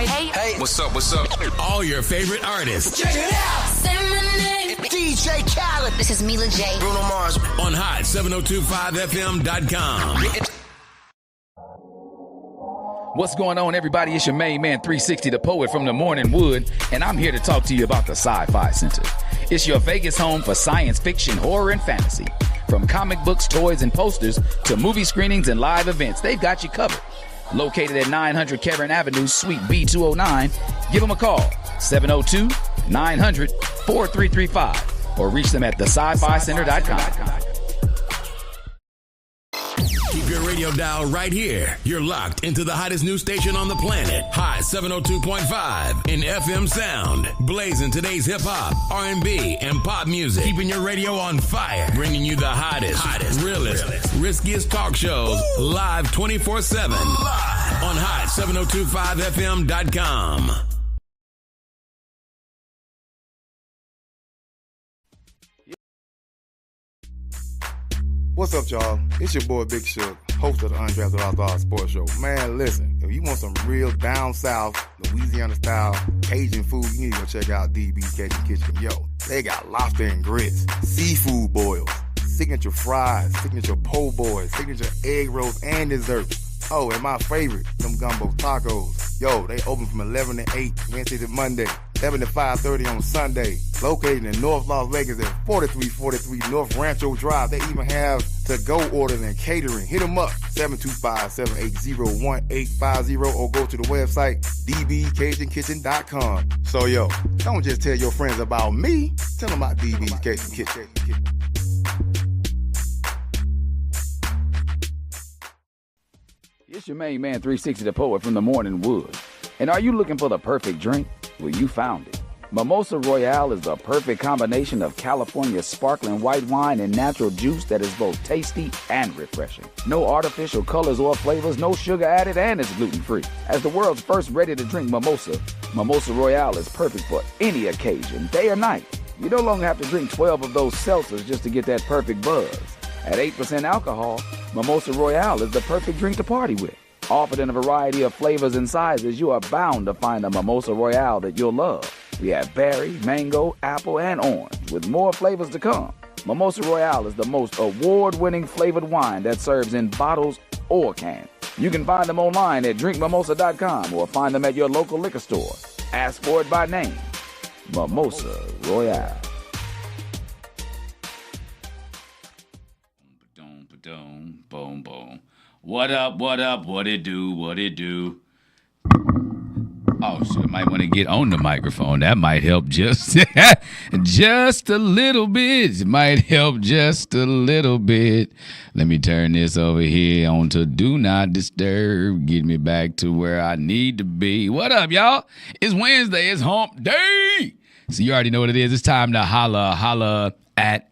Hey, what's up? All your favorite artists. Check it out. Say my name. DJ Khaled. This is Mila J. Bruno Mars. On Hot7025FM.com. What's going on, everybody? It's your main man, 360, the poet from the Morning Wood, and I'm here to talk to you about the Sci-Fi Center. It's your Vegas home for science fiction, horror, and fantasy. From comic books, toys, and posters to movie screenings and live events, they've got you covered. Located at 900 Kevin Avenue, Suite B209, give them a call, 702-900-4335, or reach them at thescificenter.com. Keep your radio dial right here. You're locked into the hottest news station on the planet. Hot 702.5 in FM sound. Blazing today's hip-hop, R&B, and pop music. Keeping your radio on fire. Bringing you the hottest, realest, riskiest talk shows live 24/7. On Hot7025FM.com. What's up, y'all? It's your boy Big Shook, host of the Undrafted Outlaw Sports Show. Man, listen, if you want some real down south, Louisiana-style Cajun food, you need to go check out DB's Cajun Kitchen. Yo, they got lobster and grits, seafood boils, signature fries, signature po' boys, signature egg rolls, and desserts. Oh, and my favorite, them gumbo tacos. Yo, they open from 11 to 8, Wednesday to Monday, 7 to 5:30 on Sunday. Located in North Las Vegas at 4343 North Rancho Drive. They even have to-go orders and catering. Hit them up, 725-780-1850, or go to the website, dbcajunkitchen.com. So, yo, don't just tell your friends about me. Tell them about DB's Cajun Kitchen. It's your main man, 360, the poet from the Morning Wood. And are you looking for the perfect drink? Well, you found it. Mimosa Royale is the perfect combination of California sparkling white wine and natural juice that is both tasty and refreshing. No artificial colors or flavors, no sugar added, and it's gluten-free. As the world's first ready-to-drink mimosa, Mimosa Royale is perfect for any occasion, day or night. You no longer have to drink 12 of those seltzers just to get that perfect buzz. At 8% alcohol, Mimosa Royale is the perfect drink to party with. Offered in a variety of flavors and sizes, you are bound to find a Mimosa Royale that you'll love. We have berry, mango, apple, and orange, with more flavors to come. Mimosa Royale is the most award-winning flavored wine that serves in bottles or cans. You can find them online at drinkmimosa.com or find them at your local liquor store. Ask for it by name. Mimosa Royale. Boom, boom, boom. What up, what it do? Oh, shit, I might want to get on the microphone. That might help just a little bit. It might help just a little bit. Let me turn this over here on to Do Not Disturb. Get me back to where I need to be. What up, y'all? It's Wednesday. It's hump day. So you already know what it is. It's time to holla at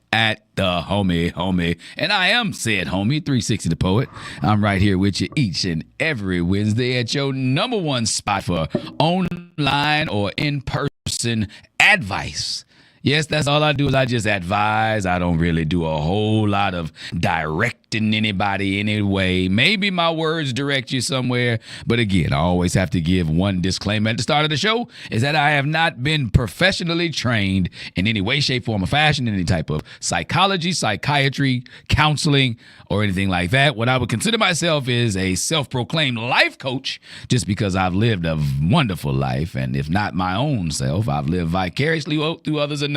the homie. And I am said homie, 360 the poet. I'm right here with you each and every Wednesday at your number one spot for online or in-person advice. Yes, that's all I do is I just advise. I don't really do a whole lot of directing anybody anyway. Maybe my words direct you somewhere. But again, I always have to give one disclaimer at the start of the show is that I have not been professionally trained in any way, shape, form, or fashion in any type of psychology, psychiatry, counseling, or anything like that. What I would consider myself is a self-proclaimed life coach just because I've lived a wonderful life. And if not my own self, I've lived vicariously through others enough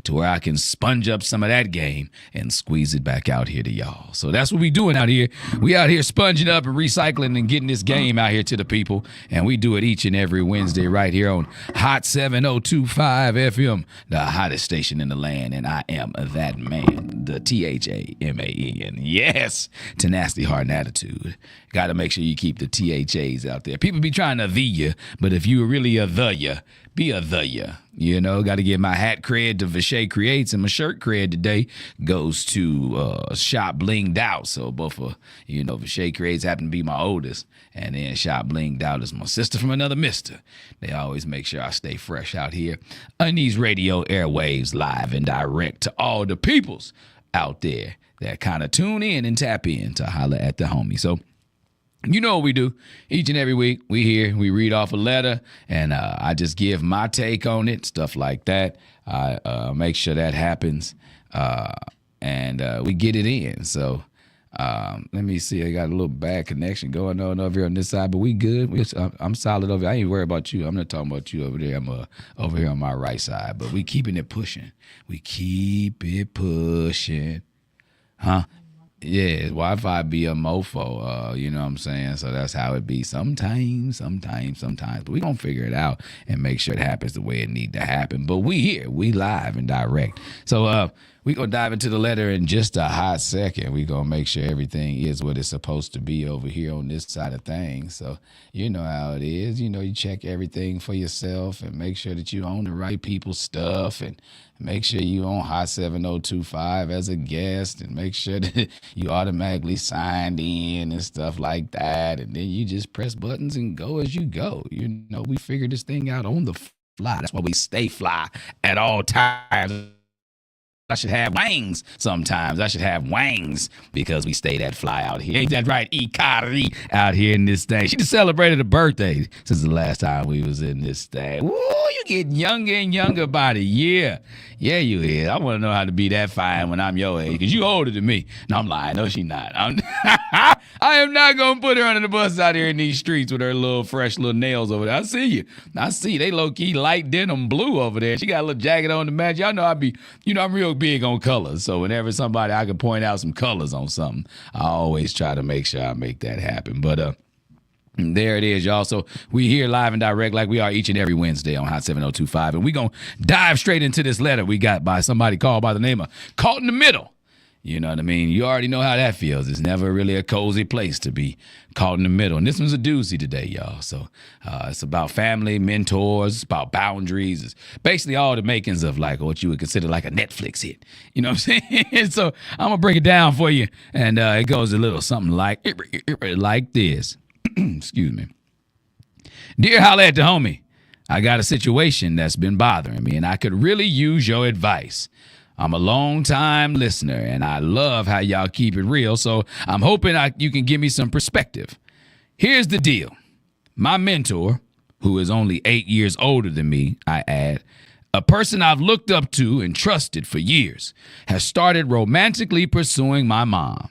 to where I can sponge up some of that game and squeeze it back out here to y'all. So that's what we doing out here. We out here sponging up and recycling and getting this game out here to the people. And we do it each and every Wednesday right here on Hot 7025 FM, the hottest station in the land. And I am that man, the THAMAN. Yes, tenacity, heart, and attitude. Got to make sure you keep the THAs out there. People be trying to the you, but if you really a the you, be a the you. You know, got to give my hat cred to Vishay Creates, and my shirt cred today goes to Shop Blinged Out. So both of, Vishay Creates happen to be my oldest, and then Shop Blinged Out is my sister from another mister. They always make sure I stay fresh out here on these radio airwaves, live and direct to all the peoples out there that kind of tune in and tap in to holler at the homie. So You know what we do each and every week. We read off a letter, and I just give my take on it, stuff like that. I make sure that happens, and we get it in. So let me see. I got a little bad connection going on over here on this side, but we good. I'm solid over here. I ain't worried about you. I'm not talking about you over there. I'm over here on my right side, but we keeping it pushing. We keep it pushing. Huh? Yeah, Wi-Fi be a mofo, you know what I'm saying? So that's how it be sometimes. But we gonna figure it out and make sure it happens the way it need to happen. But we here, we live and direct. So we gonna dive into the letter in just a hot second. We gonna make sure everything is what it's supposed to be over here on this side of things. So you know how it is. You know, you check everything for yourself and make sure that you own the right people's stuff, and make sure you on Hot 7025 as a guest, and make sure that you automatically signed in and stuff like that. And then you just press buttons and go as you go. You know, we figure this thing out on the fly. That's why we stay fly at all times. I should have wings sometimes. I should have wings because we stay that fly out here. Ain't that right, Ikari, out here in this thing? She just celebrated a birthday since the last time we was in this thing. Woo, you get younger and younger by the year. Yeah, you is. I want to know how to be that fine when I'm your age, because you older than me. No, I'm lying. No, she not. I am not going to put her under the bus out here in these streets with her little fresh little nails over there. I see you. I see. They low-key light denim blue over there. She got a little jacket on the match. Y'all know I'm real big on colors. So whenever I can point out some colors on something, I always try to make sure I make that happen. But there it is, y'all. So we here live and direct like we are each and every Wednesday on Hot 7025. And we going to dive straight into this letter we got by somebody called by the name of Caught in the Middle. You know what I mean? You already know how that feels. It's never really a cozy place to be caught in the middle. And this one's a doozy today, y'all. So it's about family, mentors, it's about boundaries. It's basically all the makings of like what you would consider like a Netflix hit. You know what I'm saying? So I'm going to break it down for you. And it goes a little something like this. Excuse me. Dear Holla at the homie, I got a situation that's been bothering me, and I could really use your advice. I'm a long-time listener, and I love how y'all keep it real, so I'm hoping you can give me some perspective. Here's the deal. My mentor, who is only 8 years older than me, I add, a person I've looked up to and trusted for years, has started romantically pursuing my mom.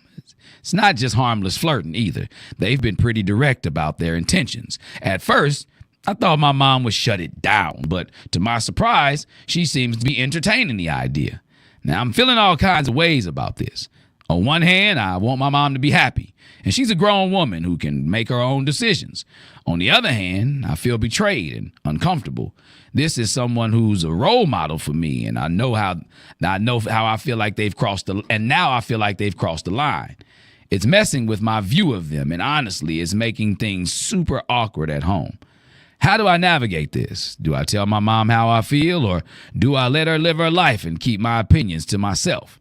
It's not just harmless flirting either. They've been pretty direct about their intentions. At first, I thought my mom would shut it down, but to my surprise, she seems to be entertaining the idea. Now, I'm feeling all kinds of ways about this. On one hand, I want my mom to be happy, and she's a grown woman who can make her own decisions. On the other hand, I feel betrayed and uncomfortable. This is someone who's a role model for me, and I know how I feel like they've crossed the line. It's messing with my view of them, and honestly, it's making things super awkward at home. How do I navigate this? Do I tell my mom how I feel, or do I let her live her life and keep my opinions to myself?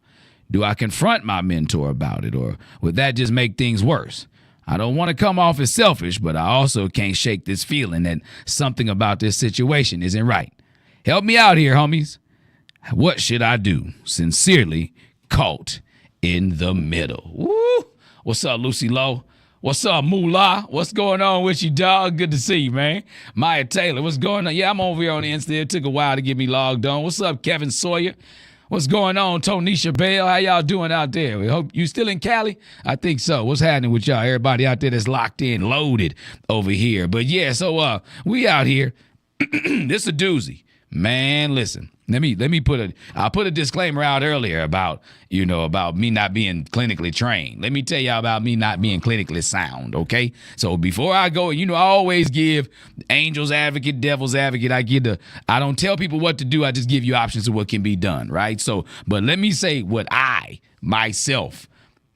Do I confront my mentor about it, or would that just make things worse? I don't want to come off as selfish, but I also can't shake this feeling that something about this situation isn't right. Help me out here, homies. What should I do? Sincerely, Caught in the Middle. Woo! What's up, Lucy Lowe? What's up, Moolah? What's going on with you, dog? Good to see you, man. Maya Taylor, what's going on? Yeah, I'm over here on the Insta. It took a while to get me logged on. What's up, Kevin Sawyer? What's going on, Tonisha Bell? How y'all doing out there? We hope you still in Cali? I think so. What's happening with y'all? Everybody out there that's locked in, loaded over here. But yeah, so we out here. This a doozy. Man, listen. Let me put a disclaimer out earlier about me not being clinically trained. Let me tell y'all about me not being clinically sound, okay? So before I go, I always give angel's advocate, devil's advocate. I don't tell people what to do. I just give you options of what can be done, right? So, but let me say what myself,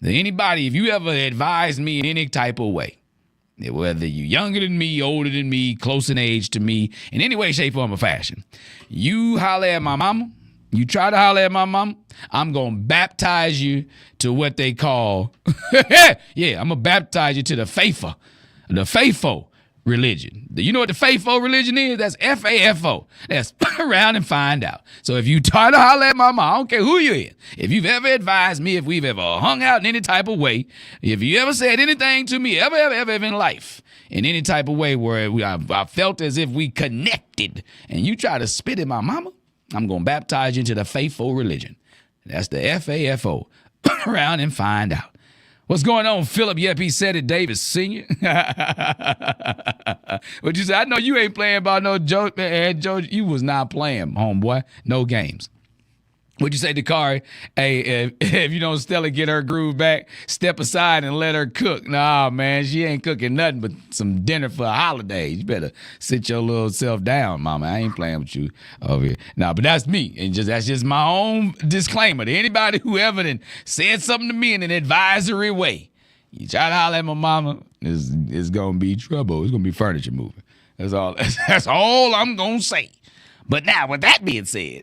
anybody, if you ever advise me in any type of way, whether you're younger than me, older than me, close in age to me, in any way, shape, form, or fashion, you holler at my mama, you try to holler at my mama, I'm going to baptize you to what they call, I'm going to baptize you to the faithful. religion. You know what the faithful religion is? That's FAFO. That's around and find out. So if you try to holler at my mom, I don't care who you is. If you've ever advised me, if we've ever hung out in any type of way, if you ever said anything to me ever in life, in any type of way where I felt as if we connected, and you try to spit at my mama, I'm going to baptize you into the faithful religion. That's the FAFO. Around and find out. What's going on, Philip? Yep, he said it, Davis Sr. What you say? I know you ain't playing about no joke, man. Joe, you was not playing, homeboy. No games. What'd you say, Dakari? Hey, if you don't Stella get her groove back, step aside and let her cook. Nah, man, she ain't cooking nothing but some dinner for a holiday. You better sit your little self down, mama. I ain't playing with you over here. Nah, but that's me. And that's just my own disclaimer to anybody who ever done said something to me in an advisory way. You try to holler at my mama, it's going to be trouble. It's going to be furniture moving. That's all I'm going to say. But now, with that being said,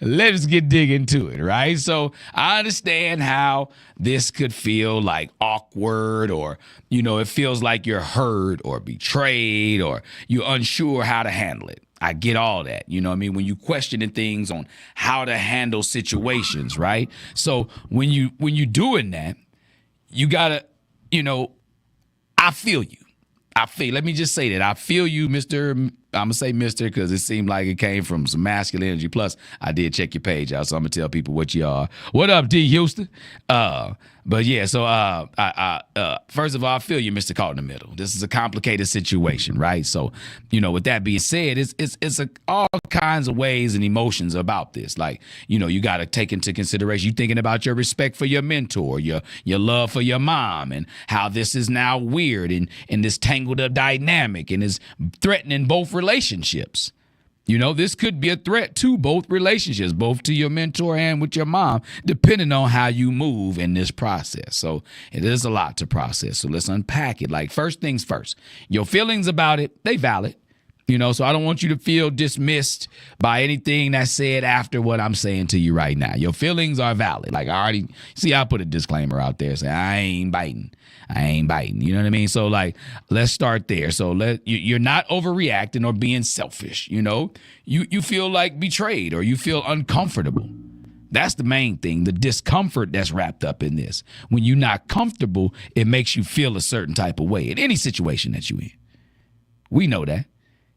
let's get dig into it, right? So I understand how this could feel like awkward, or, it feels like you're hurt or betrayed, or you're unsure how to handle it. I get all that. You know what I mean? When you questioning things on how to handle situations, right? So when you doing that, you gotta, I feel you. Let me just say that. I feel you, Mr. I'm going to say Mr. because it seemed like it came from some masculine energy. Plus, I did check your page out, so I'm going to tell people what you are. What up, D. Houston? But yeah, so first of all, I feel you, Mr. Caught in the Middle. This is a complicated situation, right? So, with that being said, it's all kinds of ways and emotions about this. Like, you got to take into consideration, you thinking about your respect for your mentor, your love for your mom, and how this is now weird and this tangled up dynamic and is threatening both relationships. This could be a threat to both relationships, both to your mentor and with your mom, depending on how you move in this process. So it is a lot to process. So let's unpack it. Like, first things first, your feelings about it, they valid. So I don't want you to feel dismissed by anything that's said after what I'm saying to you right now. Your feelings are valid. Like, I put a disclaimer out there saying I ain't biting. You know what I mean? So, like, let's start there. So you're not overreacting or being selfish. You feel like betrayed or you feel uncomfortable. That's the main thing, the discomfort that's wrapped up in this. When you're not comfortable, it makes you feel a certain type of way in any situation that you're in. We know that.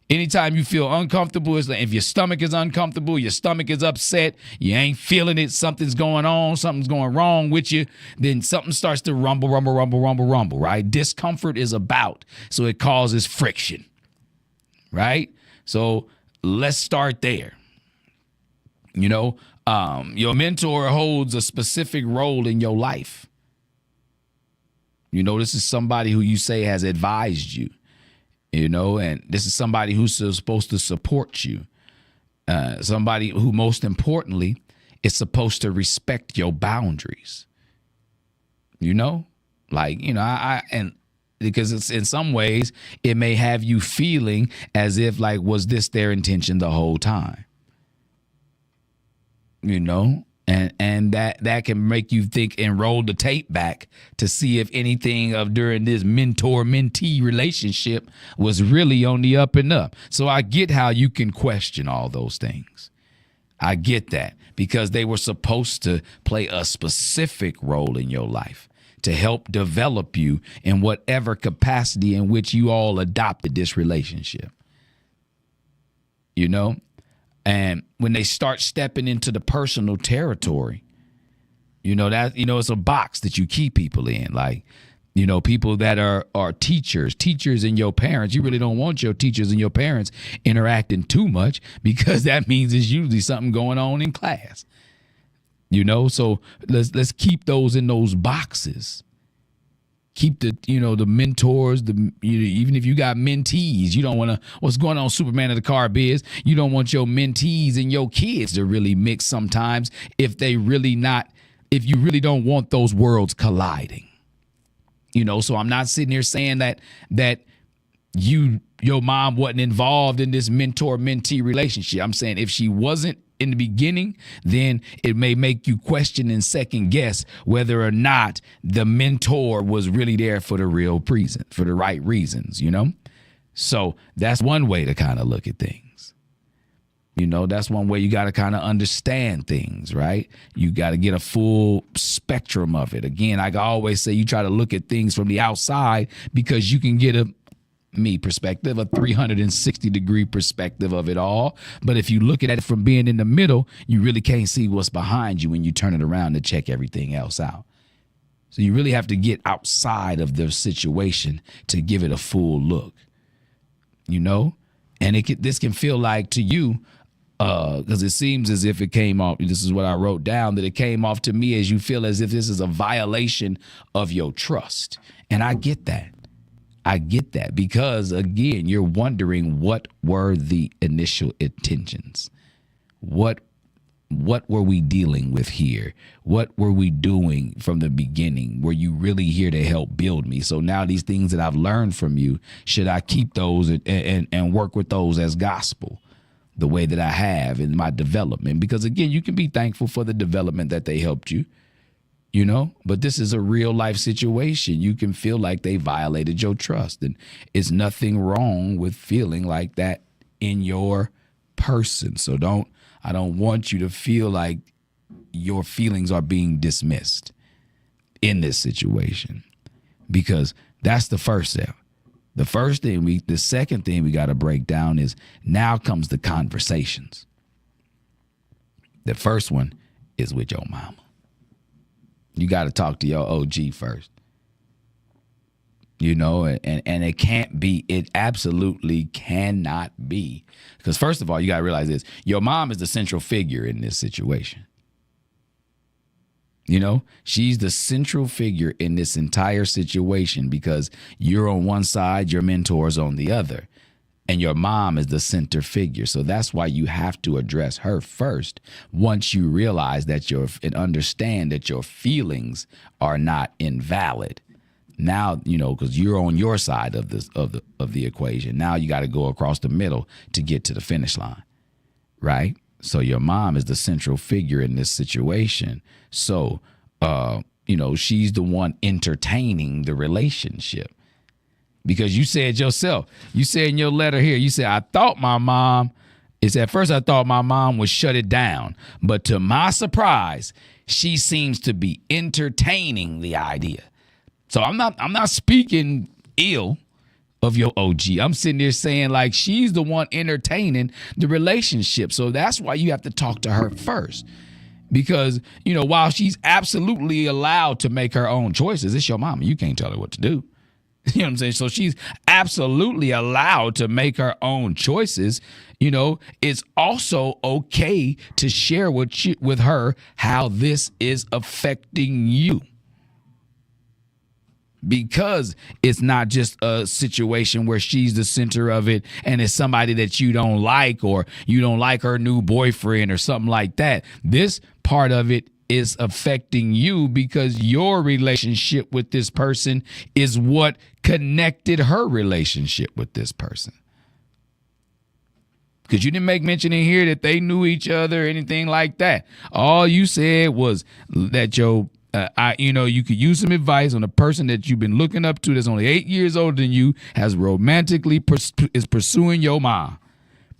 Anytime you feel uncomfortable, it's like if your stomach is uncomfortable, your stomach is upset, you ain't feeling it, something's going on, something's going wrong with you, then something starts to rumble, right? Discomfort is about, so it causes friction, right? So let's start there. Your mentor holds a specific role in your life. This is somebody who you say has advised you. And this is somebody who's supposed to support you. Somebody who, most importantly, is supposed to respect your boundaries. And because it's in some ways, it may have you feeling as if, like, was this their intention the whole time? And that can make you think and roll the tape back to see if anything of during this mentor-mentee relationship was really on the up and up. So I get how you can question all those things. I get that because they were supposed to play a specific role in your life to help develop you in whatever capacity in which you all adopted this relationship. And when they start stepping into the personal territory, it's a box that you keep people in. Like, people that are teachers and your parents, you really don't want your teachers and your parents interacting too much because that means there's usually something going on in class. So let's keep those in those boxes. Keep the mentors, even if you got mentees, you don't want to, what's going on, Superman of the car biz, you don't want your mentees and your kids to really mix sometimes if you really don't want those worlds colliding. So I'm not sitting here saying that your mom wasn't involved in this mentor-mentee relationship. I'm saying if she wasn't in the beginning, then it may make you question and second guess whether or not the mentor was really there for the real reason, for the right reasons, you know? So that's one way to kind of look at things. You know, that's one way you got to kind of understand things, right? You got to get a full spectrum of it. Again, I always say you try to look at things from the outside because you can get a 360-degree perspective of it all. But if you look at it from being in the middle, you really can't see what's behind you when you turn it around to check everything else out. So you really have to get outside of the situation to give it a full look, you know? And this can feel like to you, because it seems as if it came off, this is what I wrote down, that it came off to me as you feel as if this is a violation of your trust. And I get that. I get that because, again, you're wondering what were the initial intentions? What were we dealing with here? What were we doing from the beginning? Were you really here to help build me? So now these things that I've learned from you, should I keep those and work with those as gospel the way that I have in my development? Because, again, you can be thankful for the development that they helped you. You know, but this is a real life situation. You can feel like they violated your trust, and it's nothing wrong with feeling like that in your person. So I don't want you to feel like your feelings are being dismissed in this situation, because that's the first step. The second thing we got to break down is now comes the conversations. The first one is with your mama. You got to talk to your OG first, you know, and it absolutely cannot be. Because first of all, you got to realize this, your mom is the central figure in this situation. You know, she's the central figure in this entire situation because you're on one side, your mentor's on the other. And your mom is the center figure. So that's why you have to address her first once you realize that and understand that your feelings are not invalid. Now, you know, because you're on your side of the equation. Now you got to go across the middle to get to the finish line, right? So your mom is the central figure in this situation. So, you know, she's the one entertaining the relationship. Because you said yourself, you said in your letter here, you said, at first I thought my mom would shut it down. But to my surprise, she seems to be entertaining the idea. So I'm not speaking ill of your OG. I'm sitting there saying like she's the one entertaining the relationship. So that's why you have to talk to her first. Because, you know, while she's absolutely allowed to make her own choices, it's your mama. You can't tell her what to do. You know what I'm saying? So she's absolutely allowed to make her own choices. You know, it's also okay to share with her how this is affecting you. Because it's not just a situation where she's the center of it and it's somebody that you don't like, or you don't like her new boyfriend or something like that. This part of it is affecting you because your relationship with this person is what connected her relationship with this person. Because you didn't make mention in here that they knew each other or anything like that. All you said was that you could use some advice on a person that you've been looking up to that's only 8 years older than you, has romantically is pursuing your mom.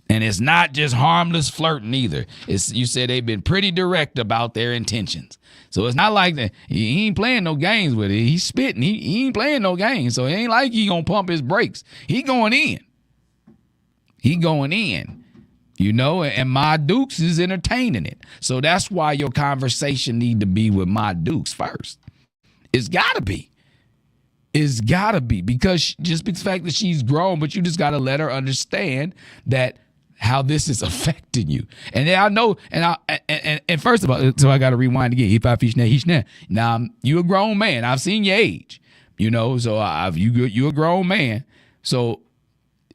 And it's not just harmless flirting either. You said they've been pretty direct about their intentions. So it's not like that. He ain't playing no games with it. He's spitting. He ain't playing no games. So it ain't like he gonna pump his brakes. He going in. You know, and my Dukes is entertaining it. So that's why your conversation need to be with my Dukes first. It's gotta be. Because just the fact that she's grown, but you just gotta let her understand that how this is affecting you. And I know, and first of all, so I got to rewind again. If I fish now, now you a grown man. I've seen your age, you know, so you a grown man. So,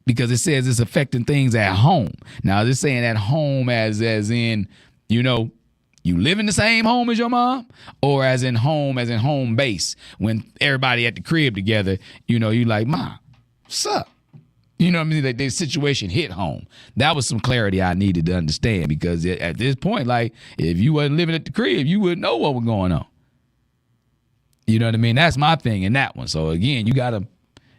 because it says it's affecting things at home. Now, this saying at home as in, you know, you live in the same home as your mom, or as in home base, when everybody at the crib together, you know, you like, Mom, what's up? You know what I mean? Like, the situation hit home. That was some clarity I needed to understand, because at this point, like, if you wasn't living at the crib, you wouldn't know what was going on. You know what I mean? That's my thing in that one. So again, you got to,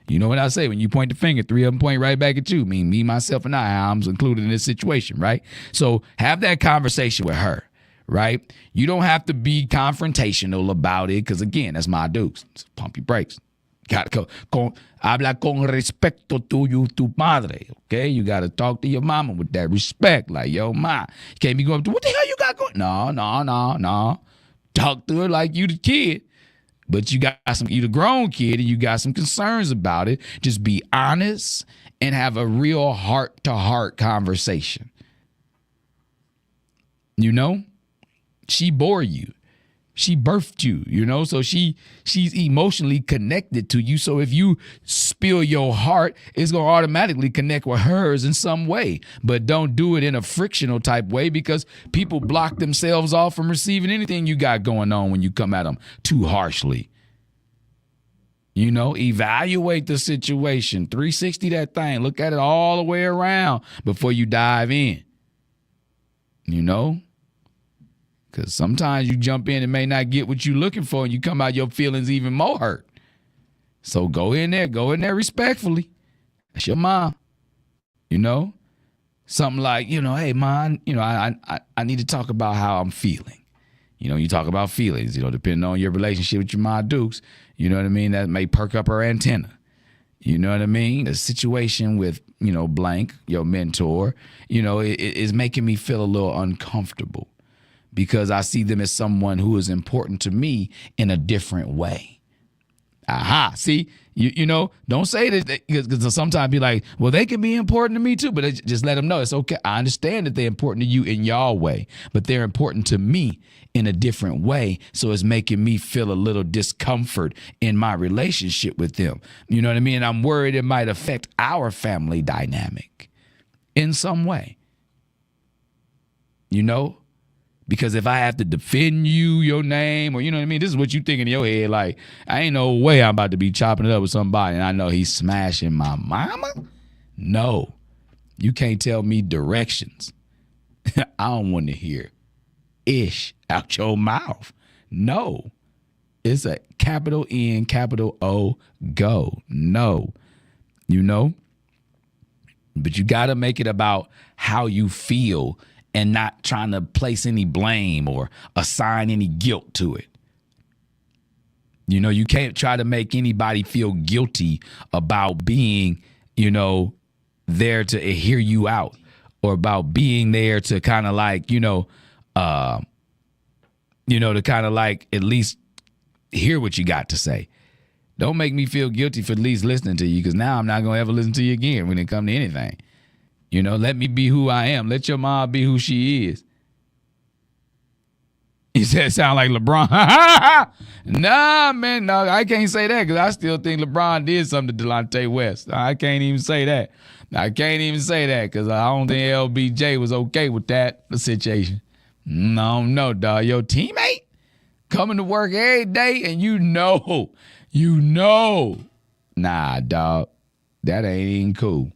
you know what I say, when you point the finger, three of them point right back at you. I mean, me, myself, and I'm included in this situation, right? So have that conversation with her, right? You don't have to be confrontational about it, because again, that's my dukes. So pump your brakes. Got to go. Habla con respeto tuyo, tu madre. Okay, you got to talk to your mama with that respect. Like, yo, ma, you can't be going, what the hell you got going? No. Talk to her like you the kid, but you the grown kid, and you got some concerns about it. Just be honest and have a real heart-to-heart conversation. You know, she bore you. She birthed you, you know, so she's emotionally connected to you. So if you spill your heart, it's going to automatically connect with hers in some way. But don't do it in a frictional type way, because people block themselves off from receiving anything you got going on when you come at them too harshly. You know, evaluate the situation, 360 that thing, look at it all the way around before you dive in, you know. Because sometimes you jump in and may not get what you're looking for, and you come out your feelings even more hurt. So go in there respectfully. That's your mom. You know? Something like, you know, hey, mom, you know, I need to talk about how I'm feeling. You know, you talk about feelings, you know, depending on your relationship with your mom Dukes, you know what I mean? That may perk up her antenna. You know what I mean? The situation with, you know, blank, your mentor, you know, it is making me feel a little uncomfortable, because I see them as someone who is important to me in a different way. Aha. See, you know, don't say that, because sometimes be like, well, they can be important to me too, but just let them know it's okay. I understand that they're important to you in your way, but they're important to me in a different way. So it's making me feel a little discomfort in my relationship with them. You know what I mean? I'm worried it might affect our family dynamic in some way. You know? Because if I have to defend you, your name, or you know what I mean, this is what you think in your head. Like, I ain't no way I'm about to be chopping it up with somebody and I know he's smashing my mama. No, you can't tell me directions. I don't want to hear ish out your mouth. No, it's a capital N, capital O, go. No, you know, but you got to make it about how you feel, and not trying to place any blame or assign any guilt to it. You know, you can't try to make anybody feel guilty about being, you know, there to hear you out, or about being there to kind of like, to kind of like at least hear what you got to say. Don't make me feel guilty for at least listening to you, because now I'm not going to ever listen to you again when it comes to anything. You know, let me be who I am. Let your mom be who she is. He said, sound like LeBron. Nah, man, no, I can't say that, because I still think LeBron did something to Delonte West. I can't even say that. Because I don't think LBJ was okay with that situation. No, dog. Your teammate coming to work every day, and you know. Nah, dog, that ain't even cool.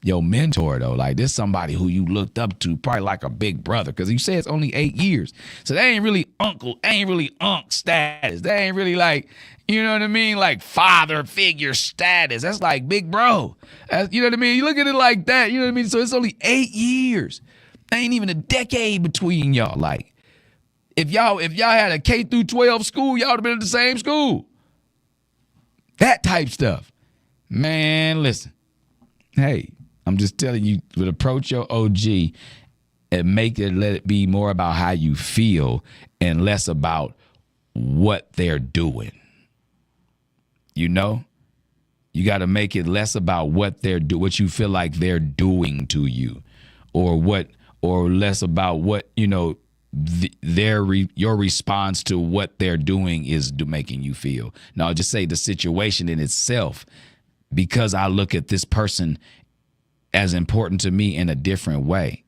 Your mentor, though, like, this somebody who you looked up to, probably like a big brother, because you say it's only 8 years. So they ain't really unk status. They ain't really like, you know what I mean, like father figure status. That's like big bro. You know what I mean? You look at it like that, you know what I mean? So it's only 8 years. Ain't even a decade between y'all. Like, if y'all had a K through 12 school, y'all would have been at the same school. That type stuff. Man, listen. Hey, I'm just telling you, to approach your OG and let it be more about how you feel and less about what they're doing. You know? You got to make it less about what what you feel like they're doing to you, or less about what, you know, your response to what they're doing is making you feel. No, just say the situation in itself, because I look at this person as important to me in a different way.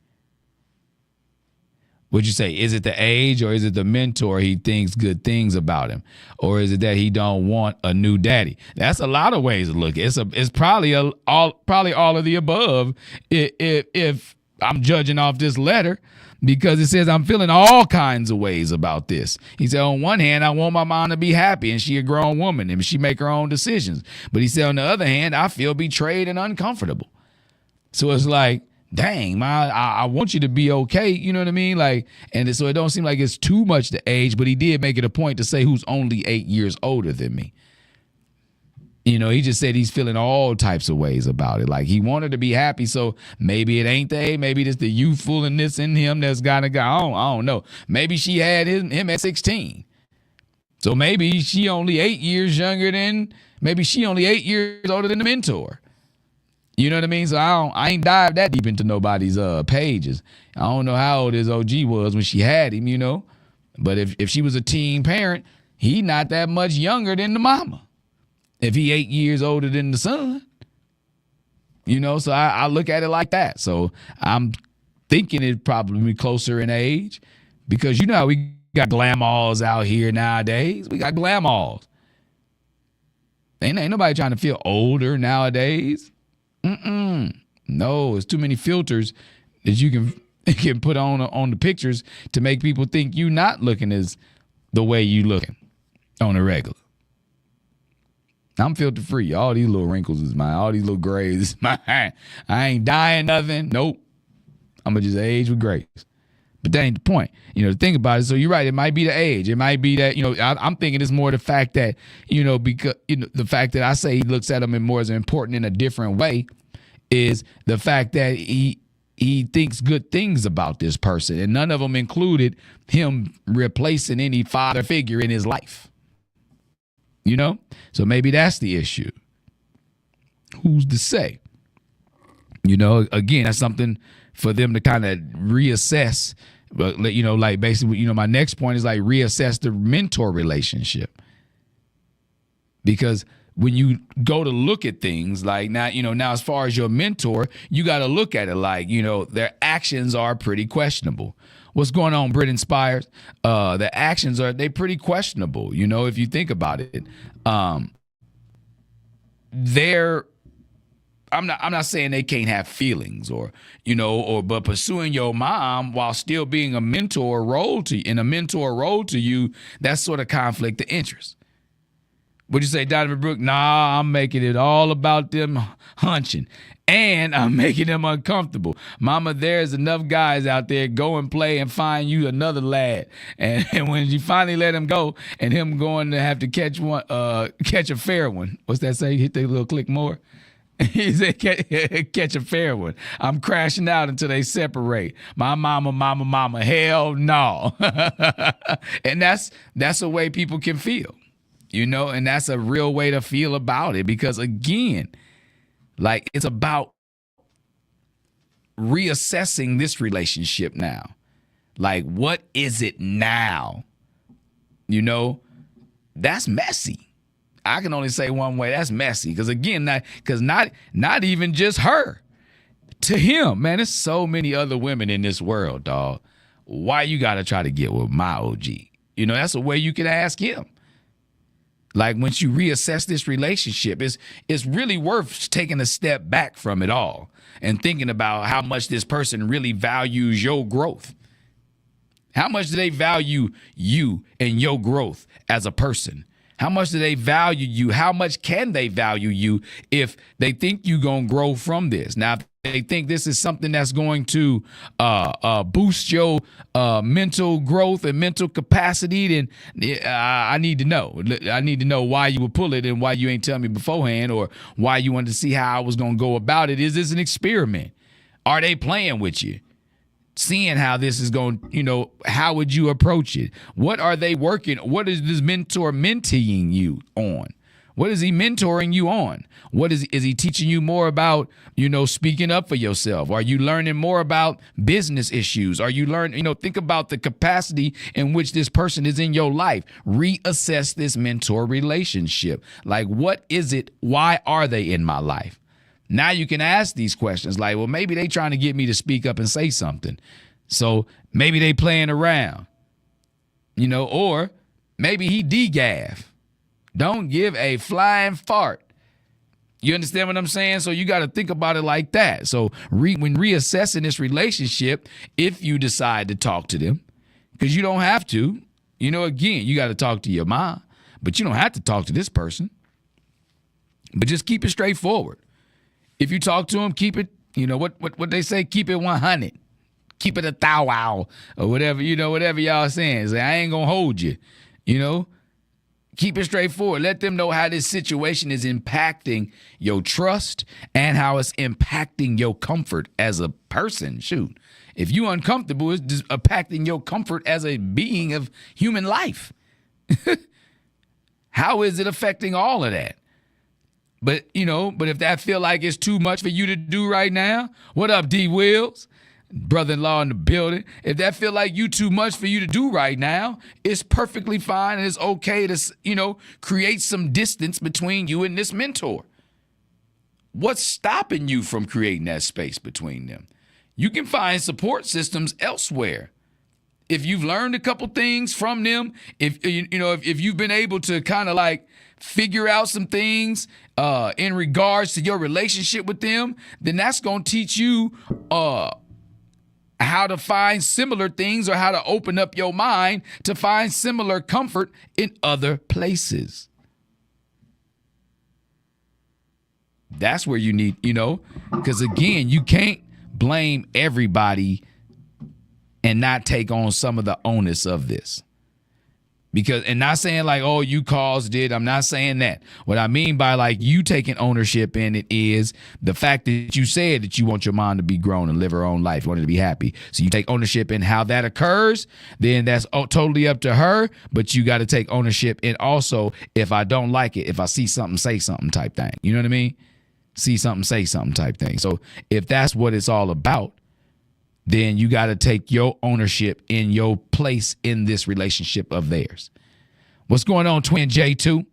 Would you say, is it the age, or is it the mentor, he thinks good things about him? Or is it that he don't want a new daddy? That's a lot of ways to look at it. It's probably all of the above if I'm judging off this letter, because it says I'm feeling all kinds of ways about this. He said, on one hand, I want my mom to be happy, and she a grown woman, and she make her own decisions. But he said, on the other hand, I feel betrayed and uncomfortable. So it's like, dang, man, I want you to be okay. You know what I mean? Like, and so it don't seem like it's too much to age, but he did make it a point to say who's only 8 years older than me. You know, he just said he's feeling all types of ways about it. Like, he wanted to be happy, so maybe it ain't the age. Maybe it's the youthfulness in him that's got to go. I don't know. Maybe she had him at 16. So maybe she only 8 years younger than, maybe she only 8 years older than the mentor. You know what I mean? So I ain't dived that deep into nobody's pages. I don't know how old his OG was when she had him, you know. But if she was a teen parent, he not that much younger than the mama. If he 8 years older than the son. You know, so I look at it like that. So I'm thinking it'd probably be closer in age, because you know how we got glamours out here nowadays. We got glamours. Ain't nobody trying to feel older nowadays. No, it's too many filters that you can put on the pictures to make people think you not looking as the way you looking on a regular. I'm filter free. All these little wrinkles is mine. All these little grays is mine. I ain't dying nothing. Nope. I'm gonna just age with grace. But that ain't the point. You know, to think about it. So you're right. It might be the age. It might be that, you know, I'm thinking it's more the fact that, you know, because, you know, the fact that I say he looks at him more as important in a different way is the fact that he thinks good things about this person. And none of them included him replacing any father figure in his life. You know? So maybe that's the issue. Who's to say? You know, again, that's something for them to kind of reassess. But, you know, like basically, you know, my next point is like reassess the mentor relationship. Because when you go to look at things like now, you know, now as far as your mentor, you got to look at it like, you know, their actions are pretty questionable. What's going on, Britton Spires? The actions they pretty questionable. You know, if you think about it, I'm not saying they can't have feelings but pursuing your mom while still being a mentor role to you, that's sort of conflict of interest. Would you say, Donovan Brooke? Nah, I'm making it all about them hunching. And I'm making them uncomfortable. Mama, there's enough guys out there, go and play and find you another lad. And when you finally let him go and him going to have to catch a fair one. What's that say? Hit the little click more. He said, catch a fair one. I'm crashing out until they separate. My mama, hell no. And that's the way people can feel. You know, and that's a real way to feel about it, because again, like, it's about reassessing this relationship now. Like, what is it now? You know, that's messy. I can only say one way, that's messy. Because again, not even just her. To him, man, there's so many other women in this world, dog. Why you got to try to get with my OG? You know, that's a way you can ask him. Like, once you reassess this relationship, it's really worth taking a step back from it all and thinking about how much this person really values your growth. How much do they value you and your growth as a person? How much do they value you? How much can they value you if they think you're going to grow from this? Now, if they think this is something that's going to boost your mental growth and mental capacity, then I need to know. I need to know why you would pull it and why you ain't tell me beforehand, or why you wanted to see how I was going to go about it. Is this an experiment? Are they playing with you? Seeing how this is going, you know, how would you approach it? What are they working? What is this mentor mentoring you on? What is he mentoring you on? What is he teaching you more about, you know, speaking up for yourself? Are you learning more about business issues? Are you learning, you know, think about the capacity in which this person is in your life. Reassess this mentor relationship. Like, what is it? Why are they in my life? Now you can ask these questions like, well, maybe they trying to get me to speak up and say something. So maybe they playing around, or maybe he degaff. Don't give a flying fart. You understand what I'm saying? So you got to think about it like that. So when reassessing this relationship, if you decide to talk to them, because you don't have to, again, you got to talk to your mom, but you don't have to talk to this person. But just keep it straightforward. If you talk to them, keep it, what they say, keep it 100. Keep it a thou wow or whatever, whatever y'all saying. Say, I ain't going to hold you, Keep it straightforward. Let them know how this situation is impacting your trust and how it's impacting your comfort as a person. Shoot, if you uncomfortable, it's just impacting your comfort as a being of human life. How is it affecting all of that? But if that feel like it's too much for you to do right now, what up, D Wills? Brother-in-law in the building. If that feel like you too much for you to do right now, it's perfectly fine and it's okay to, create some distance between you and this mentor. What's stopping you from creating that space between them? You can find support systems elsewhere. If you've learned a couple things from them, if you've been able to kind of like figure out some things in regards to your relationship with them, then that's going to teach you how to find similar things or how to open up your mind to find similar comfort in other places. That's where you need, because again, you can't blame everybody and not take on some of the onus of this. And not saying like, oh, you caused it. I'm not saying that. What I mean by like you taking ownership in it is the fact that you said that you want your mom to be grown and live her own life, you want her to be happy. So you take ownership in how that occurs, then that's totally up to her. But you got to take ownership in also, if I don't like it, if I see something, say something type thing. You know what I mean? See something, say something type thing. So if that's what it's all about, then you got to take your ownership in your place in this relationship of theirs. What's going on, Twin J2?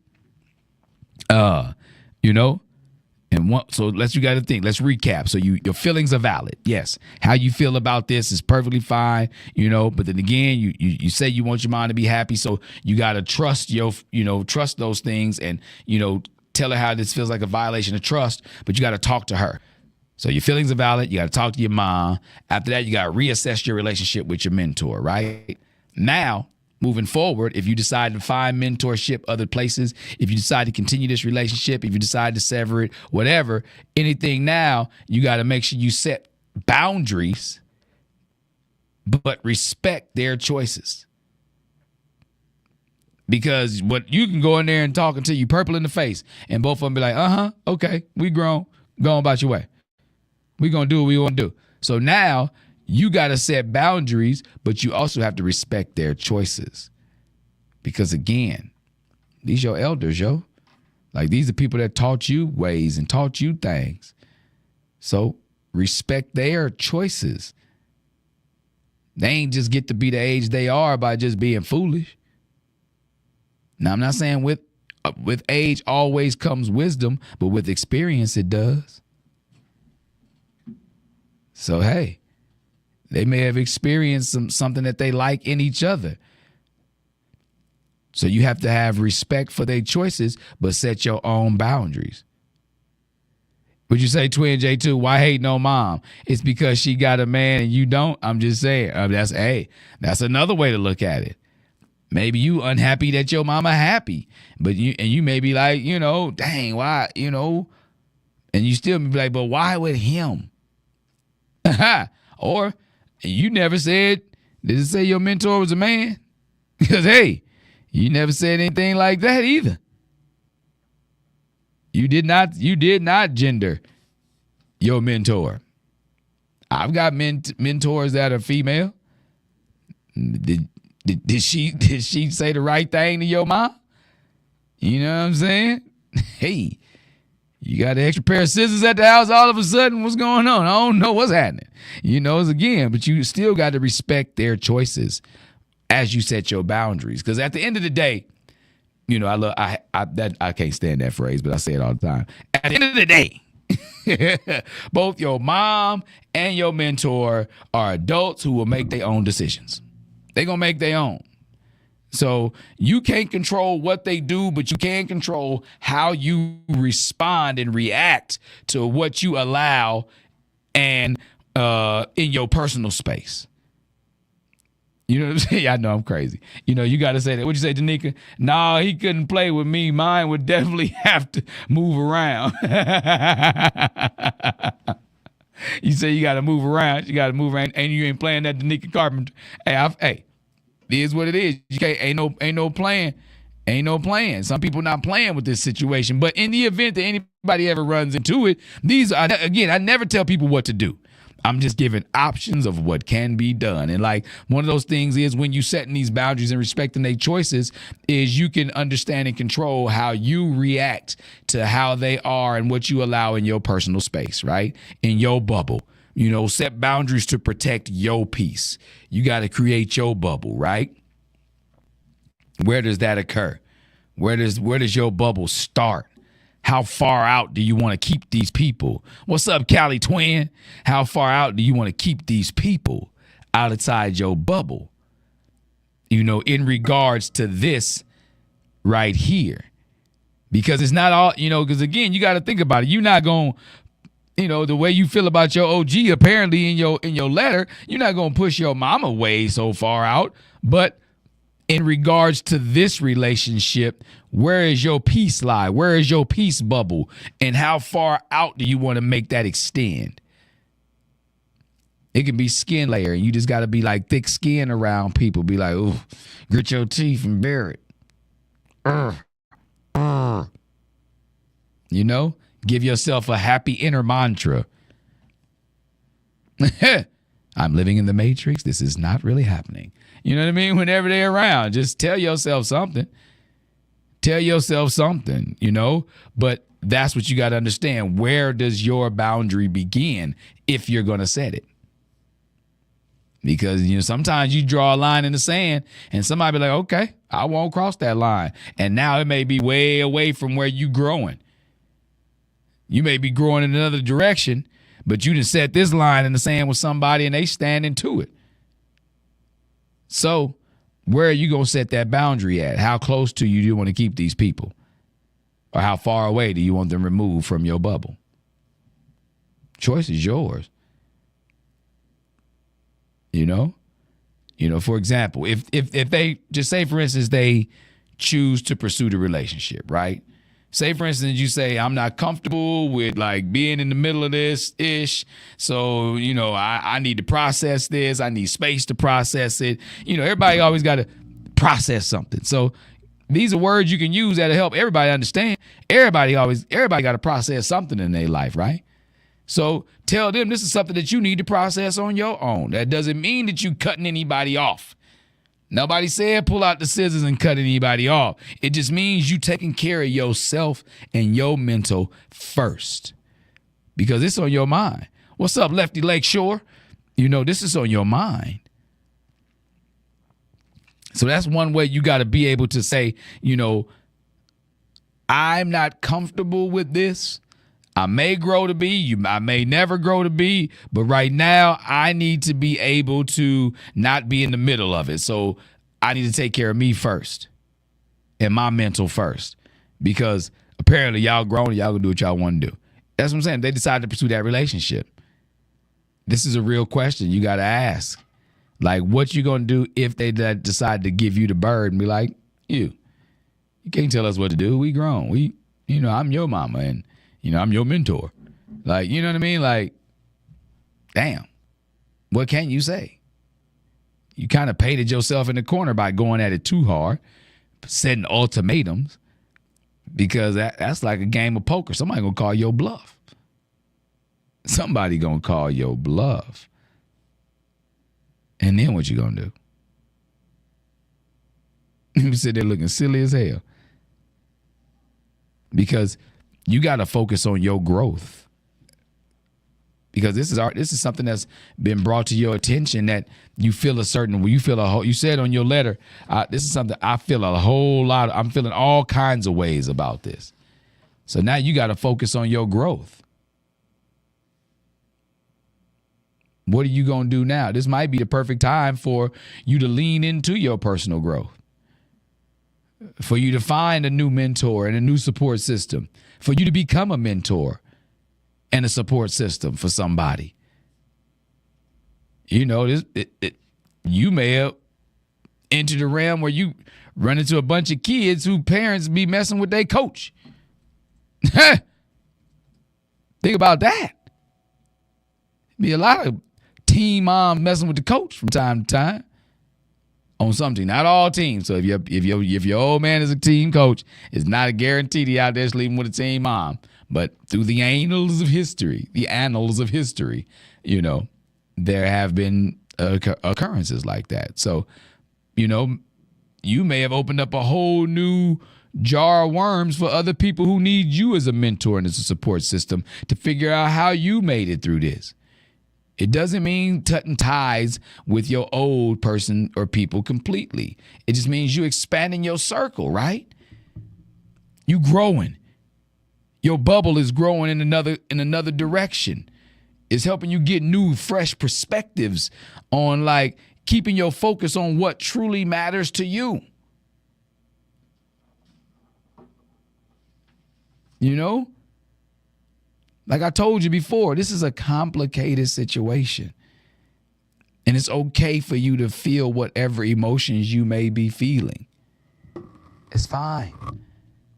So you got to think. Let's recap. So your feelings are valid. Yes. How you feel about this is perfectly fine, but then again, you say you want your mom to be happy. So you got to trust trust those things and, tell her how this feels like a violation of trust, but you got to talk to her. So your feelings are valid. You got to talk to your mom. After that, you got to reassess your relationship with your mentor, right? Now, moving forward, if you decide to find mentorship other places, if you decide to continue this relationship, if you decide to sever it, whatever, anything now, you got to make sure you set boundaries, but respect their choices. Because what you can go in there and talk until you purple in the face and both of them be like, okay, we grown, go on about your way. We're going to do what we want to do. So now you got to set boundaries, but you also have to respect their choices. Because again, these your elders, yo. Like these are people that taught you ways and taught you things. So respect their choices. They ain't just get to be the age they are by just being foolish. Now, I'm not saying with age always comes wisdom, but with experience it does. So, hey, they may have experienced something that they like in each other. So you have to have respect for their choices, but set your own boundaries. Would you say, Twin J2, why hate no mom? It's because she got a man and you don't? I'm just saying. That's another way to look at it. Maybe you unhappy that your mama happy, but you may be like, dang, why, and you still be like, but why with him? Or you never said, did it say your mentor was a man? Because, hey, you never said anything like that either. You did not gender your mentor. I've got mentors that are female. Did she say the right thing to your mom? You know what I'm saying? Hey, you got an extra pair of scissors at the house all of a sudden? What's going on? I don't know what's happening. But you still got to respect their choices as you set your boundaries. Because at the end of the day, I can't stand that phrase, but I say it all the time. At the end of the day, Both your mom and your mentor are adults who will make their own decisions. They're going to make their own. So you can't control what they do, but you can control how you respond and react to what you allow and in your personal space. You know what I'm saying? I know I'm crazy. You know, you got to say that. What'd you say, Danica? No, he couldn't play with me. Mine would definitely have to move around. You say you got to move around. You got to move around, and you ain't playing that Danica Carpenter. Hey, it is what it is. You can't, ain't no playing. Ain't no playing. Some people not playing with this situation. But in the event that anybody ever runs into it, these are, again, I never tell people what to do. I'm just giving options of what can be done. And like one of those things is when you setting these boundaries and respecting their choices is you can understand and control how you react to how they are and what you allow in your personal space, right? In your bubble. You know, set boundaries to protect your peace. You got to create your bubble, right? Where does that occur? Where does your bubble start? How far out do you want to keep these people? What's up, Cali Twin? How far out do you want to keep these people outside your bubble? You know, in regards to this right here. Because it's not all, you know, because again, you got to think about it. You're not going, you know, the way you feel about your OG apparently in your letter, you're not going to push your mama way so far out. But in regards to this relationship, where is your peace lie? Where is your peace bubble? And how far out do you want to make that extend? It can be skin layer. You just got to be like thick skin around people. Be like, ooh, grit your teeth and bear it. You know, give yourself a happy inner mantra. I'm living in the Matrix. This is not really happening. You know what I mean? Whenever they're around, just tell yourself something. Tell yourself something, you know? But that's what you got to understand. Where does your boundary begin if you're going to set it? Because, you know, sometimes you draw a line in the sand and somebody be like, okay, I won't cross that line. And now it may be way away from where you growing. You may be growing in another direction, but you done set this line in the sand with somebody and they standing to it. So where are you going to set that boundary at? How close to you do you want to keep these people? Or how far away do you want them removed from your bubble? Choice is yours. You know, for example, if they just say, for instance, they choose to pursue the relationship, right? Say, for instance, you say, I'm not comfortable with like being in the middle of this ish. So, you know, I need to process this. I need space to process it. You know, everybody always got to process something. So these are words you can use that'll help everybody understand. Everybody got to process something in their life, right? So tell them this is something that you need to process on your own. That doesn't mean that you cutting anybody off. Nobody said pull out the scissors and cut anybody off. It just means you taking care of yourself and your mental first because it's on your mind. What's up, Lefty Lakeshore? You know, this is on your mind. So that's one way you got to be able to say, you know, I'm not comfortable with this. I may grow to be, I may never grow to be, but right now I need to be able to not be in the middle of it. So I need to take care of me first and my mental first because apparently y'all grown, y'all gonna do what y'all want to do. That's what I'm saying. They decide to pursue that relationship. This is a real question you got to ask. Like, what you gonna do if they decide to give you the bird and be like, you can't tell us what to do. We grown. I'm your mama and I'm your mentor. Like, you know what I mean? Like, damn, what can you say? You kind of painted yourself in the corner by going at it too hard, setting ultimatums, because that's like a game of poker. Somebody gonna call your bluff. Somebody gonna call your bluff. And then what you gonna do? You sit there looking silly as hell. Because you got to focus on your growth because this is something that's been brought to your attention that you feel a certain way. You said on your letter, this is something I feel a whole lot. I'm feeling all kinds of ways about this. So now you got to focus on your growth. What are you going to do now? This might be the perfect time for you to lean into your personal growth, for you to find a new mentor and a new support system, for you to become a mentor and a support system for somebody. You know, you may have entered a realm where you run into a bunch of kids who parents be messing with their coach. Think about that. Be a lot of teen moms messing with the coach from time to time on something. Not all teams. So if your old man is a team coach, it's not a guarantee he out there sleeping with a teen mom. But through the annals of history, you know, there have been occurrences like that. So, you know, you may have opened up a whole new jar of worms for other people who need you as a mentor and as a support system to figure out how you made it through this. It doesn't mean cutting ties with your old person or people completely. It just means you expanding your circle, right? You growing. Your bubble is growing in another direction. It's helping you get new, fresh perspectives on like keeping your focus on what truly matters to you. You know? Like I told you before, this is a complicated situation. And it's okay for you to feel whatever emotions you may be feeling. It's fine.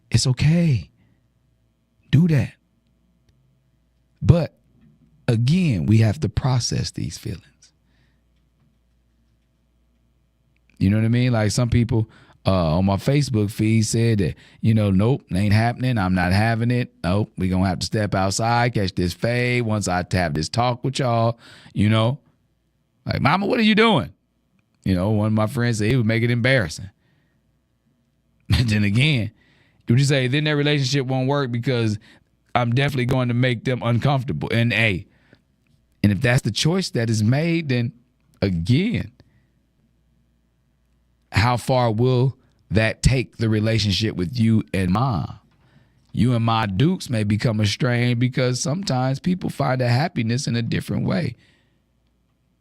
It's okay. Do that. But again, we have to process these feelings. You know what I mean? Like some people on my Facebook feed said that, you know, nope, ain't happening. I'm not having it. Nope, we're going to have to step outside, catch this fade once I have this talk with y'all, you know. Like, mama, what are you doing? You know, one of my friends said he would make it embarrassing. But then again, you just say, then that relationship won't work because I'm definitely going to make them uncomfortable. And if that's the choice that is made, then again, how far will that take the relationship with you and mom? You and my Dukes may become estranged because sometimes people find their happiness in a different way.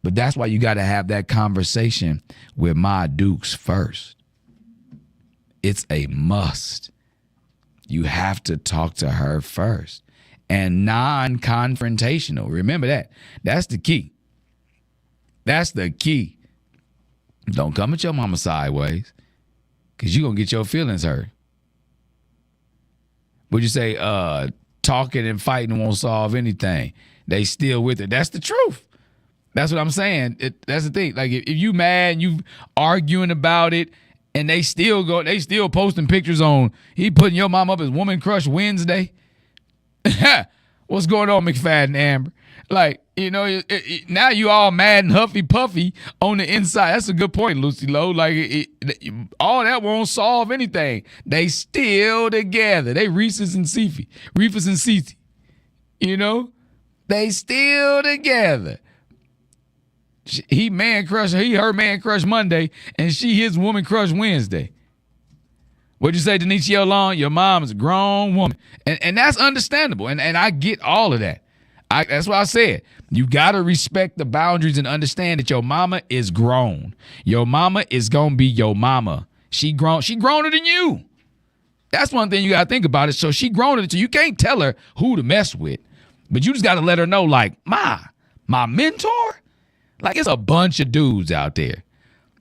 But that's why you got to have that conversation with my Dukes first. It's a must. You have to talk to her first. And non-confrontational. Remember that. That's the key. That's the key. Don't come at your mama sideways because you're going to get your feelings hurt. Would you say talking and fighting won't solve anything? They still with it. That's the truth. That's what I'm saying. That's the thing. Like if you mad and you arguing about it and they still posting pictures on, he putting your mom up as Woman Crush Wednesday. What's going on, McFadden Amber? Like, you know, now you all mad and huffy puffy on the inside. That's a good point, Lucy Lowe. Like, all that won't solve anything. They still together. They Reese's and Cece. You know, they still together. He her man crush Monday, and she his woman crush Wednesday. What'd you say, Denicio Long? Your mom is a grown woman. And that's understandable. And I get all of that. That's what I said. You got to respect the boundaries and understand that your mama is grown. Your mama is going to be your mama. She growner than you. That's one thing you got to think about it. So she growner than you. You can't tell her who to mess with. But you just got to let her know, like, my mentor? Like, it's a bunch of dudes out there.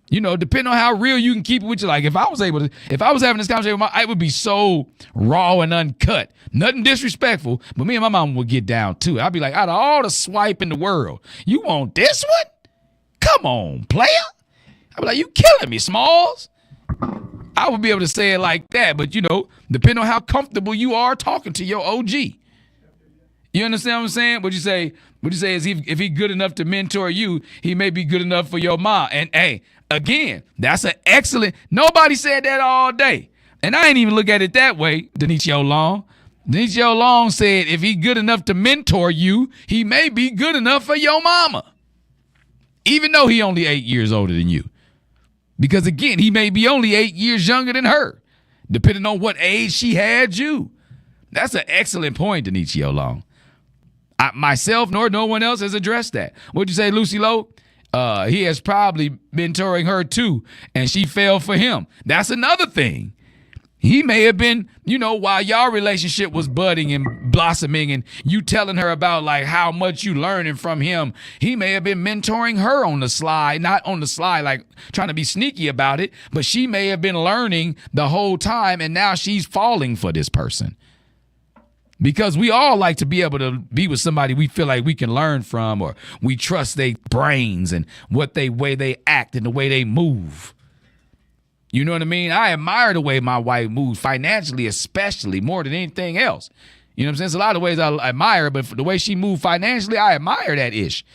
You know, depending on how real you can keep it with you. Like, if I was having this conversation with it would be so raw and uncut. Nothing disrespectful, but me and my mom would get down to it. I'd be like, out of all the swipe in the world, you want this one? Come on, player. I'd be like, you killing me, Smalls. I would be able to say it like that, but, you know, depending on how comfortable you are talking to your OG. You understand what I'm saying? Would you say is if he good enough to mentor you, he may be good enough for your mom. And hey, again, that's an excellent. Nobody said that all day, and I ain't even look at it that way. Denicio Long. Denicio Long said if he good enough to mentor you, he may be good enough for your mama, even though he only 8 years older than you. Because again, he may be only 8 years younger than her, depending on what age she had you. That's an excellent point, Denicio Long. myself nor no one else has addressed that. What'd you say, Lucy Lowe? He has probably mentoring her too, and she fell for him. That's another thing. He may have been, while y'all relationship was budding and blossoming and you telling her about like how much you learning from him, he may have been mentoring her on the slide, not on the slide, like trying to be sneaky about it, but she may have been learning the whole time and now she's falling for this person. Because we all like to be able to be with somebody we feel like we can learn from, or we trust their brains and way they act and the way they move. You know what I mean? I admire the way my wife moves, financially especially, more than anything else. You know what I'm saying? There's a lot of ways I admire her, but for the way she moves financially, I admire that ish.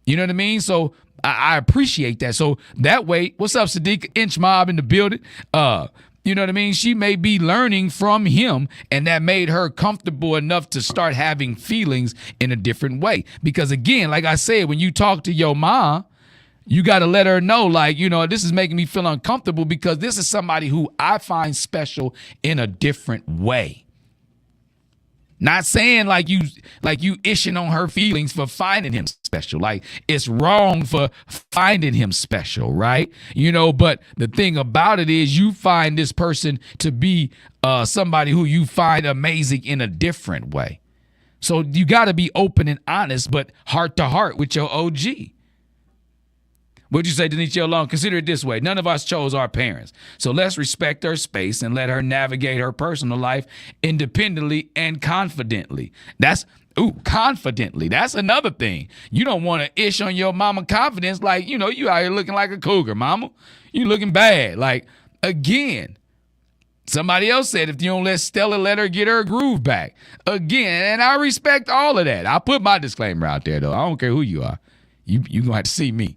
You know what I mean? So I appreciate that. So that way, what's up, Sadiq? Inch Mob in the building. You know what I mean? She may be learning from him, and that made her comfortable enough to start having feelings in a different way. Because again, like I said, when you talk to your mom, you got to let her know, like, this is making me feel uncomfortable because this is somebody who I find special in a different way. Not saying like you ishing on her feelings for finding him special. Like, it's wrong for finding him special, right? But the thing about it is you find this person to be somebody who you find amazing in a different way. So you got to be open and honest, but heart to heart with your OG. What'd you say, Denicio Long? Consider it this way. None of us chose our parents. So let's respect her space and let her navigate her personal life independently and confidently. Confidently. That's another thing. You don't want to ish on your mama confidence like, you out here looking like a cougar, mama. You looking bad. Like, again, somebody else said if you don't let Stella let her get her groove back. Again, and I respect all of that. I put my disclaimer out there, though. I don't care who you are. You going to have to see me.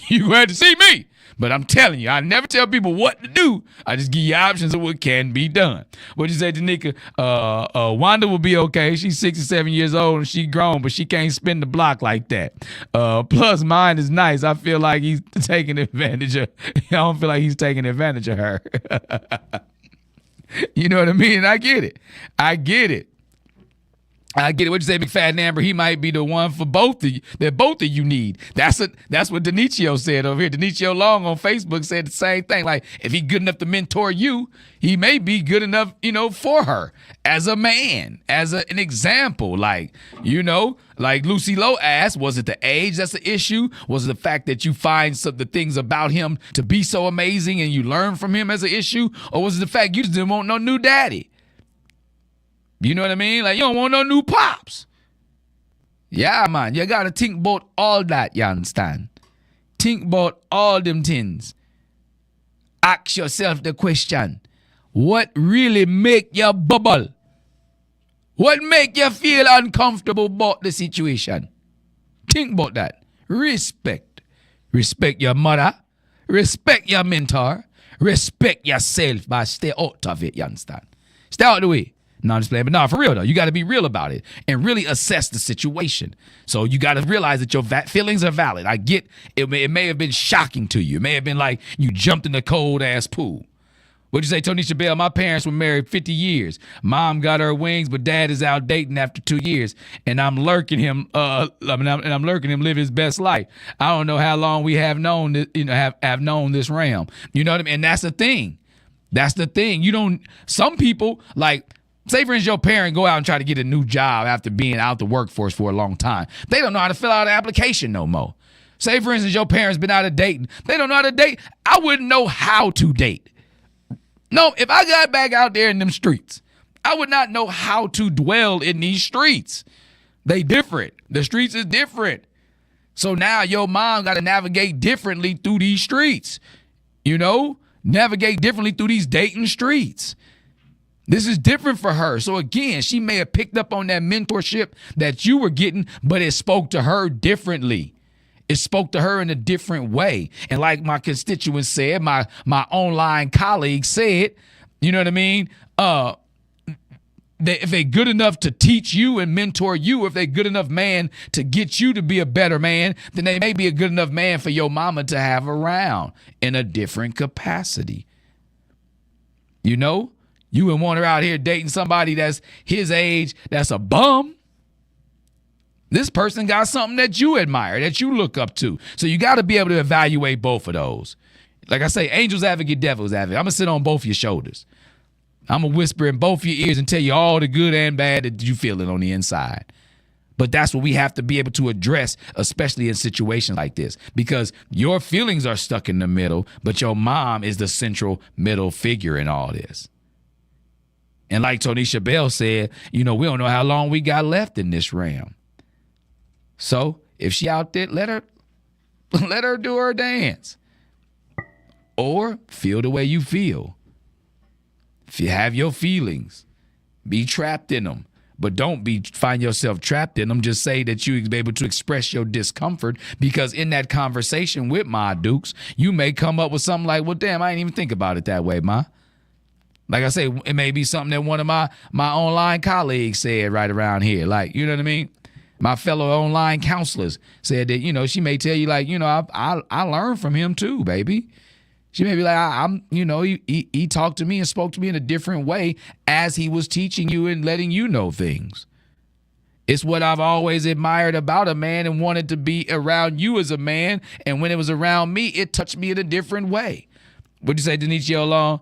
You had to see me. But I'm telling you, I never tell people what to do. I just give you options of what can be done. What'd you say, Danica? Wanda will be okay. She's 67 years old and she grown, but she can't spin the block like that. Plus, mine is nice. I feel like he's taking advantage of. I don't feel like he's taking advantage of her. You know what I mean? I get it. What you say, McFadden Amber. He might be the one for both of you that both of you need. That's what Denicio said over here. Denicio Long on Facebook said the same thing. Like, if he's good enough to mentor you, he may be good enough, for her as a man, as an example. Like, like Lucy Lowe asked, was it the age that's the issue? Was it the fact that you find the things about him to be so amazing and you learn from him as an issue? Or was it the fact you just didn't want no new daddy? You know what I mean? Like, you don't want no new pops. Yeah, man. You got to think about all that, you understand? Think about all them things. Ask yourself the question, what really make you bubble? What make you feel uncomfortable about the situation? Think about that. Respect. Respect your mother. Respect your mentor. Respect yourself, but stay out of it, you understand? Stay out of the way. No, I'm just playing. But no, for real, though, you got to be real about it and really assess the situation. So you got to realize that your feelings are valid. I get it. It may have been shocking to you. It may have been like you jumped in the cold-ass pool. What'd you say, Tonisha Bell? My parents were married 50 years. Mom got her wings, but dad is out dating after 2 years. And I'm lurking him, I'm lurking him live his best life. I don't know how long we have known this, have known this realm. You know what I mean? And that's the thing. That's the thing. Some people, like, say, for instance, your parent go out and try to get a new job after being out the workforce for a long time. They don't know how to fill out an application no more. Say, for instance, your parents been out of dating. They don't know how to date. I wouldn't know how to date. No, if I got back out there in them streets, I would not know how to dwell in these streets. They different. The streets is different. So now your mom got to navigate differently through these streets. Navigate differently through these dating streets. This is different for her. So again, she may have picked up on that mentorship that you were getting, but it spoke to her differently. It spoke to her in a different way. And like my constituents said, my online colleagues said, you know what I mean? If they're good enough to teach you and mentor you, if they're good enough man to get you to be a better man, then they may be a good enough man for your mama to have around in a different capacity. You wouldn't want her out here dating somebody that's his age, that's a bum. This person got something that you admire, that you look up to. So you got to be able to evaluate both of those. Like I say, angel's advocate, devil's advocate. I'm going to sit on both your shoulders. I'm going to whisper in both your ears and tell you all the good and bad that you feeling on the inside. But that's what we have to be able to address, especially in situations like this, because your feelings are stuck in the middle, but your mom is the central middle figure in all this. And like Tonisha Bell said, we don't know how long we got left in this realm. So if she out there, let her do her dance. Or feel the way you feel. If you have your feelings, be trapped in them. But don't find yourself trapped in them. Just say that you be able to express your discomfort, because in that conversation with Ma Dukes, you may come up with something like, well, damn, I didn't even think about it that way, Ma. Like I say, it may be something that one of my online colleagues said right around here. Like, you know what I mean? My fellow online counselors said that, she may tell you like, I learned from him too, baby. She may be like, he talked to me and spoke to me in a different way as he was teaching you and letting you know things. It's what I've always admired about a man and wanted to be around you as a man. And when it was around me, it touched me in a different way. What'd you say, Denicia Long?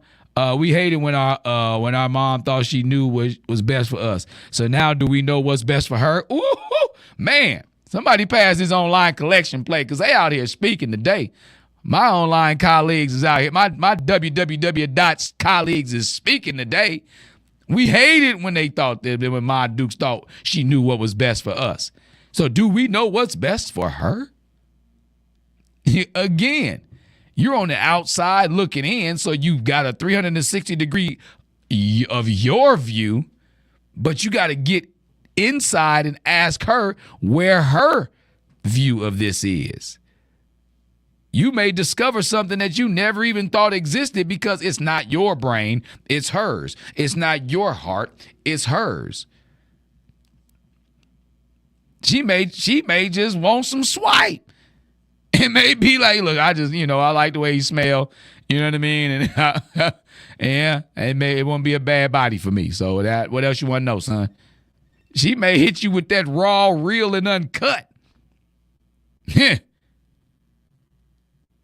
We hated when our mom thought she knew what was best for us. So now do we know what's best for her? Ooh, man, somebody pass this online collection plate, because they out here speaking today. My online colleagues is out here. My www dots colleagues is speaking today. We hated when they thought that, when Ma Dukes thought she knew what was best for us. So do we know what's best for her? Again, you're on the outside looking in, so you've got a 360 degree of your view, but you got to get inside and ask her where her view of this is. You may discover something that you never even thought existed, because it's not your brain, it's hers. It's not your heart, it's hers. She may just want some swipe. It may be like, look, I just, I like the way you smell. You know what I mean? And yeah, it won't be a bad body for me. So what else you want to know, son? She may hit you with that raw, real, and uncut.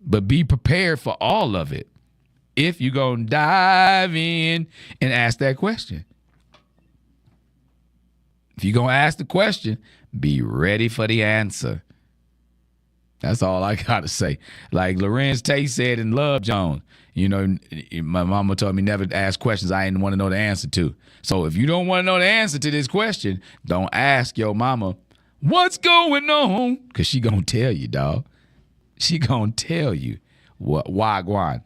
But be prepared for all of it if you're going to dive in and ask that question. If you're going to ask the question, be ready for the answer. That's all I got to say. Like Lorenz Tate said in Love Jones, my mama told me never to ask questions I didn't want to know the answer to. So if you don't want to know the answer to this question, don't ask your mama, what's going on? Because she going to tell you, dog. She gonna tell you what wagwan.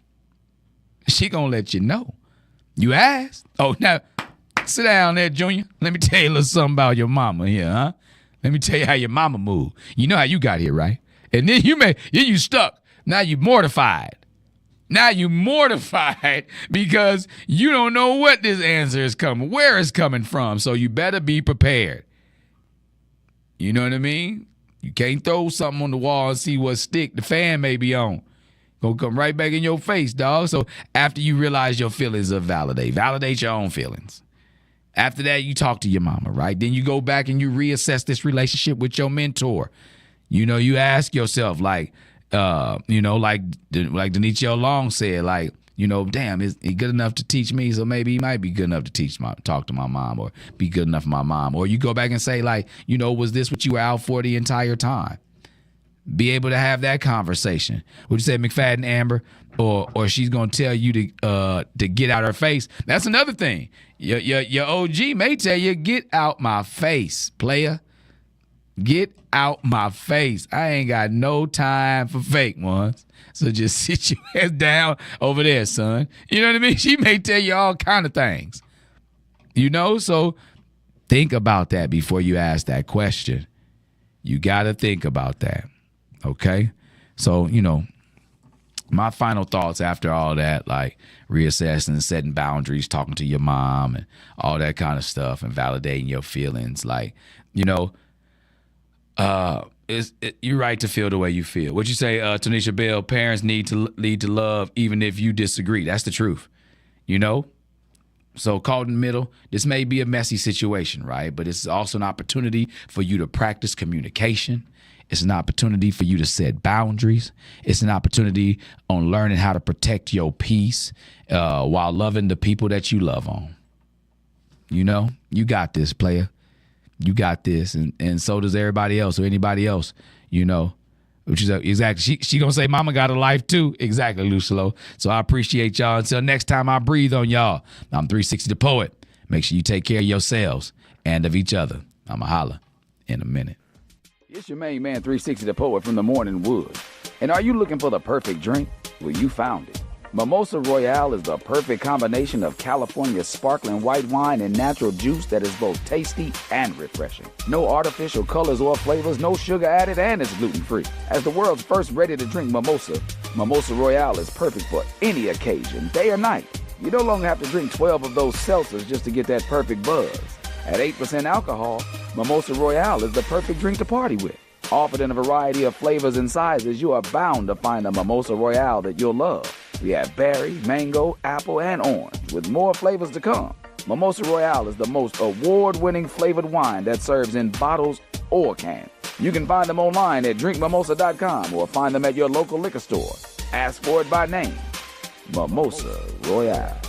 She gonna let you know. You asked? Oh, now sit down there, Junior. Let me tell you a little something about your mama here, huh? Let me tell you how your mama moved. You know how you got here, right? And then you stuck. Now you mortified. Now you mortified because you don't know what this answer is coming, where it's coming from. So you better be prepared. You know what I mean? You can't throw something on the wall and see what stick the fan may be on. Gonna come right back in your face, dog. So after you realize your feelings are validate your own feelings. After that, you talk to your mama, right? Then you go back and you reassess this relationship with your mentor. You ask yourself, like Denicia Long said, like, damn, is he good enough to teach me? So maybe he might be good enough to talk to my mom, or be good enough for my mom. Or you go back and say, like, was this what you were out for the entire time? Be able to have that conversation. Would you say McFadden Amber, or she's gonna tell you to get out her face? That's another thing. Your OG may tell you, get out my face, player. Get out my face. I ain't got no time for fake ones. So just sit your ass down over there, son. You know what I mean? She may tell you all kind of things. So think about that before you ask that question. You got to think about that. Okay? So, my final thoughts after all that, like reassessing, setting boundaries, talking to your mom and all that kind of stuff, and validating your feelings, like, you're right to feel the way you feel. What you say, Tanisha Bell, parents need to lead to love even if you disagree. That's the truth. So caught in the middle, this may be a messy situation, right? But it's also an opportunity for you to practice communication. It's an opportunity for you to set boundaries. It's an opportunity on learning how to protect your peace while loving the people that you love on. You know, you got this, player. You got this. And so does everybody else or anybody else, you know. Which is exactly, she gonna say, mama got a life too. Exactly, Lucilo. So I appreciate y'all. Until next time I breathe on y'all, I'm 360 the Poet. Make sure you take care of yourselves and of each other. I'm a holla in a minute. It's your main man, 360 the Poet from the Morning Wood. And are you looking for the perfect drink? Well, you found it. Mimosa Royale is the perfect combination of California's sparkling white wine and natural juice that is both tasty and refreshing. No artificial colors or flavors, no sugar added, and it's gluten-free. As the world's first ready-to-drink mimosa, Mimosa Royale is perfect for any occasion, day or night. You no longer have to drink 12 of those seltzers just to get that perfect buzz. At 8% alcohol, Mimosa Royale is the perfect drink to party with. Offered in a variety of flavors and sizes, you are bound to find a Mimosa Royale that you'll love. We have berry, mango, apple, and orange, with more flavors to come. Mimosa Royale is the most award-winning flavored wine that serves in bottles or cans. You can find them online at drinkmimosa.com or find them at your local liquor store. Ask for it by name. Mimosa Royale.